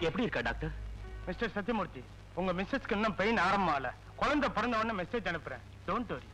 எப்படி இருக்கா doctor? Mister Sathyamoorthy, உங்க மிஸ்ஸஸ்க்கு இன்னும் பெயின் ஆரம்பமால. குழந்தை பிறந்த உடனே மெசேஜ் அனுப்புறேன். Don't worry.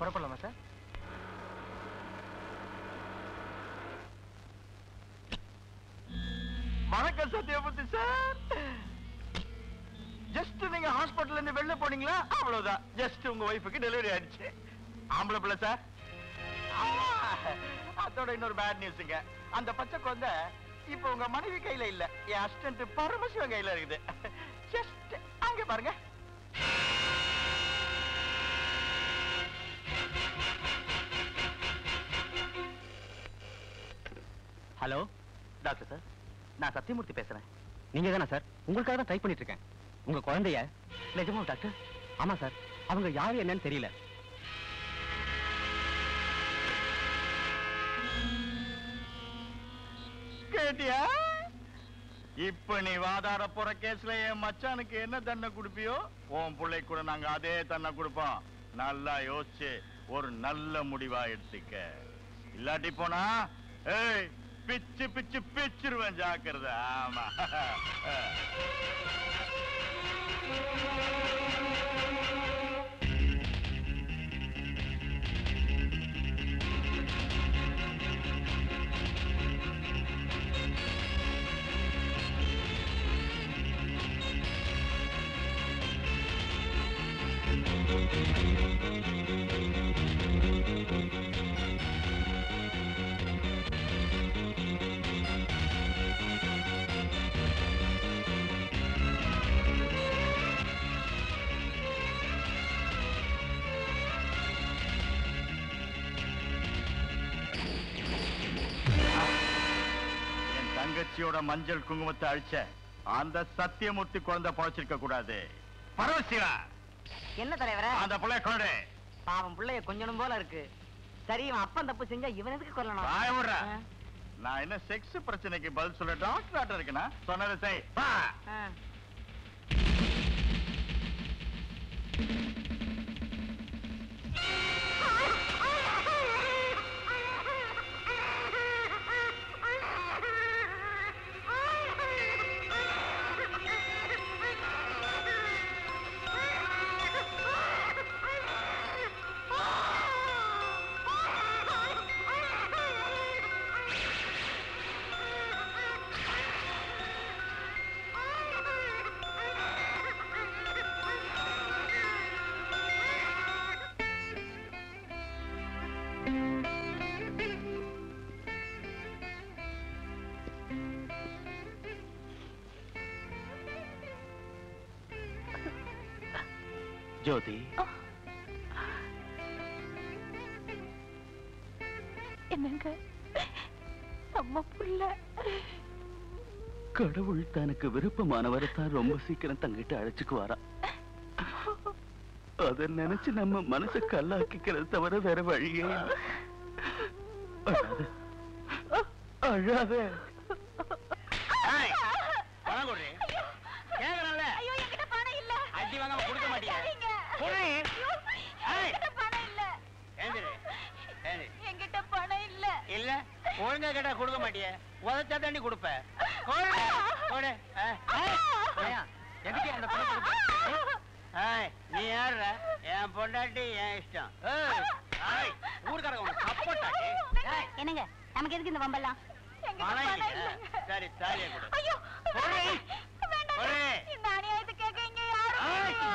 புறப்படலாமா சார்? வணக்கம் சத்யமூர்த்தி சார். ஜஸ்ட் நீங்க ஹாஸ்பிட்டல்ல இருந்து வெளில போனீங்களா? அவ்வளவுதான். ஜஸ்ட் உங்க ஒய்ஃபுக்கு டெலிவரி ஆயிடுச்சு. ஆம்பளை பிள்ளை சார். அதோட இன்னொரு பேட் நியூஸ்ங்க. அந்த பச்சை குழந்தை இப்ப உங்க மனைவி கையில இல்ல, என் அசிஸ்டன்ட் பரமசிவன் கையில இருக்குது. ஜஸ்ட் அங்க பாருங்க. ஹலோ டாக்டர் சார், நான் சத்யமூர்த்தி பேசுறேன். நீங்க தானே சார்? உங்களுக்காக தான் டைப் பண்ணிட்டு இருக்கேன். உங்க குழந்தைய நிஜமா டாக்டர்? ஆமா சார், அவங்க யாரு என்னன்னு தெரியல. கேட்டியா? இப்ப நீ வாதாட போற கேஸ்ல என் மச்சானுக்கு என்ன தண்டனை கொடுப்பியோ, உன் பிள்ளை கூட நாங்க அதே தண்டனை கொடுப்போம். நல்லா யோசிச்சு ஒரு நல்ல முடிவா எடுத்துக்க. இல்லாட்டி போனா ஏய் பிச்சு பிச்சு பிச்சிருவேன், ஜாக்கிரதை. ஆமா. தங்கச்சியோட மஞ்சள் குங்குமத்தை அழிச்ச அந்த சத்தியமூர்த்தி குழந்தை பழச்சிருக்க கூடாது. பரவசிவா, என்ன தலைவர? அந்த பிள்ளைய கொண்டு. பாவம் பிள்ளைய கொஞ்சம் போல இருக்கு. சரி, இவன் அப்பன் தப்பு செஞ்சா இவன் எதுக்கு கொல்லணும்? நான் என்ன செக்ஸ் பிரச்சனைக்கு பதில் சொல்ல டாக்டர் இருக்கேனா? சொன்னதை செய். ஜோதி, என்னங்க நம்ம புள்ள? கடவுள் தனக்கு விருப்பமானவரை தான் ரொம்ப சீக்கிரம் தங்கிட்டு அழைச்சுக்கு வரா. அத நினைச்சு நம்ம மனசை கல்லாக்கிக்கிறது தவிர வேற வழியே இல்லை. அழாத. பணம் கொடு. கேக்குறேன்ல. ஐயோ என்கிட்ட பணம் இல்ல. அடி வாங்காம கொடுக்க மாட்டியா? கொடு. என்கிட்ட பணம் இல்ல. ஏந்திரு. ஏந்திரு. என்கிட்ட பணம் இல்ல. இல்ல ஒழுங்கா கேட்டா கொடுக்க மாட்டிய. உதச்சா தண்ணி கொடுப்ப. கொடு. கொடு. எதுக்கு அந்த பணம் கொடுக்க? நீ யாருடா? என் பொண்டாட்டி என் இஷ்டம். ஊர்க்காரங்க உனக்கு சப்போர்ட் ஆச்சு. என்னங்க நமக்கு எதுக்கு இந்த வம்பெல்லாம்? பணம் இல்லையா? சரி தாலியை கொடு. ஐயோ கொடு. வேண்டாம். கொடு. இந்த அநியாயத்தை கேட்க இங்க யாரும் இல்லையா?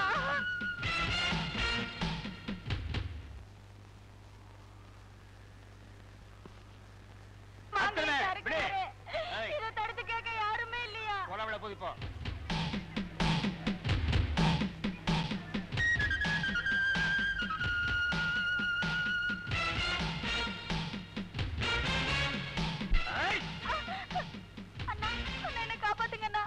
அத்தனை, விடு. இதை தடுத்து கேட்க யாருமே இல்லையா? உடம்புல போதிப்போ. அண்ணா அண்ணா என்ன காப்பாத்துங்க அண்ணா.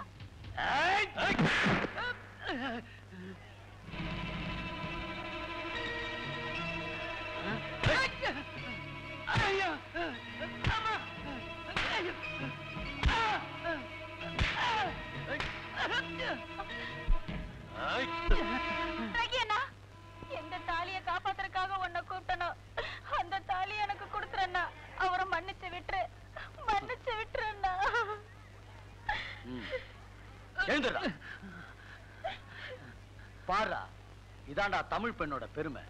ரகி அண்ணா, எந்த தாலியை காப்பாத்துறதுக்காக உன்னை கூப்பிட்டனோ அந்த தாலி எனக்கு கொடுத்துறண்ணா. அவரை மன்னிச்சு விட்டுரு, மன்னிச்சு விட்டுருண்ணா. எழுந்துடா. பாரா, இதாண்டா தமிழ் பெண்ணோட பெருமை.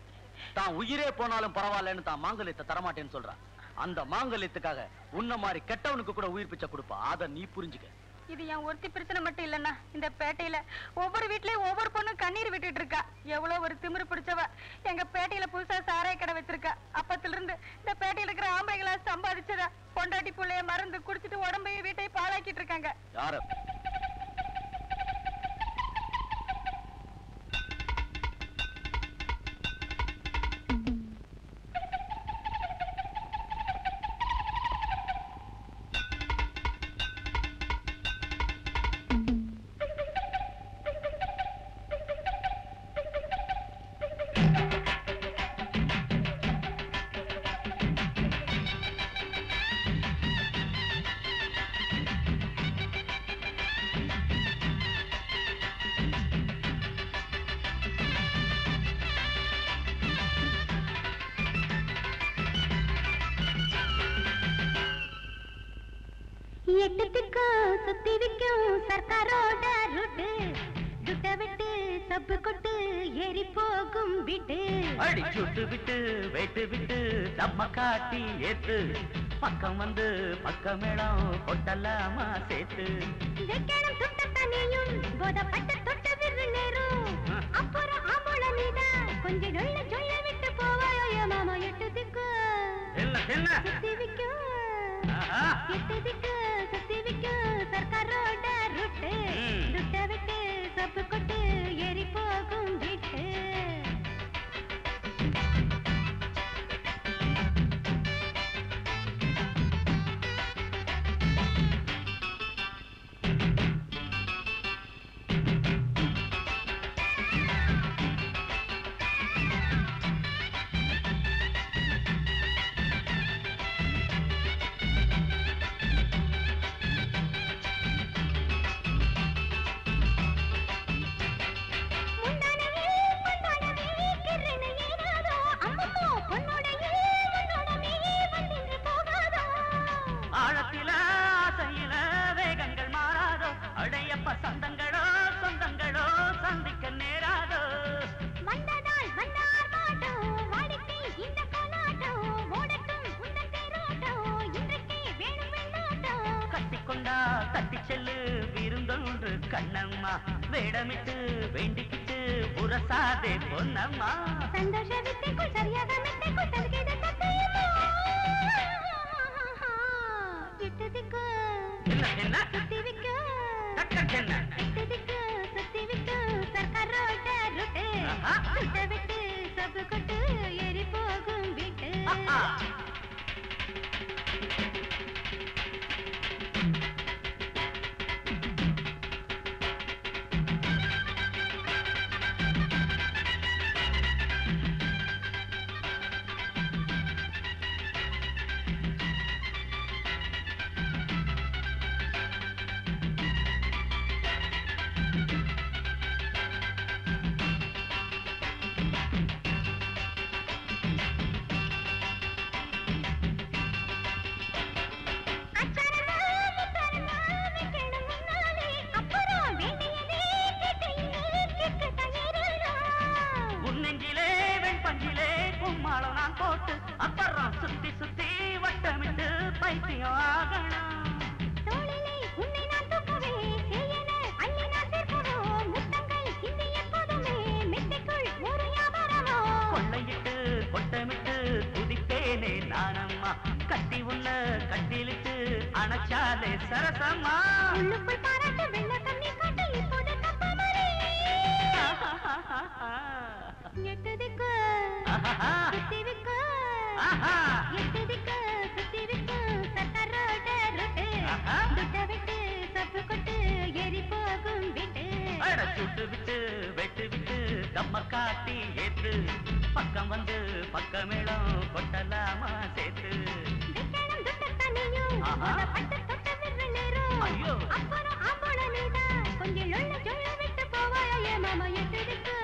தான் உயிரே போனாலும் பரவாயில்லன்னு தான் மாங்கல்யத்தை தரமாட்டேன்னு சொல்றான். அந்த மாங்கல்யத்துக்காக உன்ன மாதிரி கெட்டவனுக்கு கூட உயிர் பிச்சை கொடுப்பா. அத நீ புரிஞ்சுக்க. இது என் ஒருத்தி பிரச்சனை மட்டும் இல்லன்னா, இந்த பேட்டையில ஒவ்வொரு வீட்லயும் ஒவ்வொரு பொண்ணும் கண்ணீர் விட்டுட்டு இருக்கா. எவ்வளவு ஒரு திமிரு பிடிச்சவ. எங்க பேட்டையில புதுசா சாராய கடை வச்சிருக்கா. அப்பத்துல இருந்து இந்த பேட்டையில இருக்கிற ஆம்பளைகளா சம்பாதிச்சதா பொண்டாட்டி புள்ளைய மறந்து குடிச்சிட்டு உடம்பையும் வீட்டையும் பாழாக்கிட்டு இருக்காங்க. யார எட்டுத்துக்கு சுத்தி விக்கும் சர்க்காரோட ரூட்டு துட்ட விட்டு சப்பு கொட்டு ஏறி போகும் விட்டு அடி சுட்டு விட்டு வெட்டு விட்டு நம்ம காட்டி ஏத்து பக்கம் வந்து பக்கமேளம் கொட்டலாமா சேர்த்து வெக்கணும் சுட்ட தனியும் போதப்பட்ட தொட்ட விரு நேரும் அப்புறம் ஆம்பள நீதான் கொஞ்சம் சொல்ல விட்டு போவாயோ மாமா. எட்டுத்துக்கு சுத்தி விக்கும் எட்டுத்துக்கு சுத்தி விக்கும் சர்க்காரோட ரூட்டு துட்ட விட்டு சப்பு கொட்டு ஏறி போகும் விட்டு சந்தங்களோ சொந்தங்களோ சந்திக்க நேராதோ வந்ததால் வந்தார் மாட்டோம் வாடிக்கை இந்த கொண்டாட்டம் ஓடட்டும் உந்தன் தேரோட்டம் இன்றைக்கே வேணும் வெள்ளாட்டம் கட்டிக்கொண்டா தட்டி செல்லு விருந்தொன்று கண்ணம்மா வேடமிட்டு வேண்டிக்கிட்டு புரசாதே பொன்னம்மா சந்தோஷ வித்தைக்குள் சரியாக மெத்தைக்குள் தல்கிட சத்தியமா இட்டதுக்கு என்ன சுத்தி விக்க என்ன இட்டதுக்கு சுத்தி விக்க சர்க்காரோட ரூட்டு சுத்த விட்டு சப்பு கொட்டு ஏறி போகும் வீட்டு வச்சாலே சரசம்மா உள்ளுக்குள் பாராட்டு வெள்ள கண்ணி காட்டு இப்போது கப்ப மாதிரி எட்டதுக்கு சுத்திவிக்கு எட்டதுக்கு சுத்திவிக்கு சத்தரோட ரொட்டு துட்ட விட்டு சப்பு கொட்டு எரி போகும் விட்டு சுட்டு விட்டு வெட்டு விட்டு கம்ம காட்டி ஏத்து பக்கம் வந்து பக்கமேளம் கொட்டலாமா சேர்த்து வெட்டணும் துட்ட தனியும் பட்டு தொட்ட விரல் நேரும் அப்புறம் ஆம்போட நீதான் கொஞ்சம் லொள்ள சொல்ல விட்டு போவாயே மாமா எட்டதுக்கு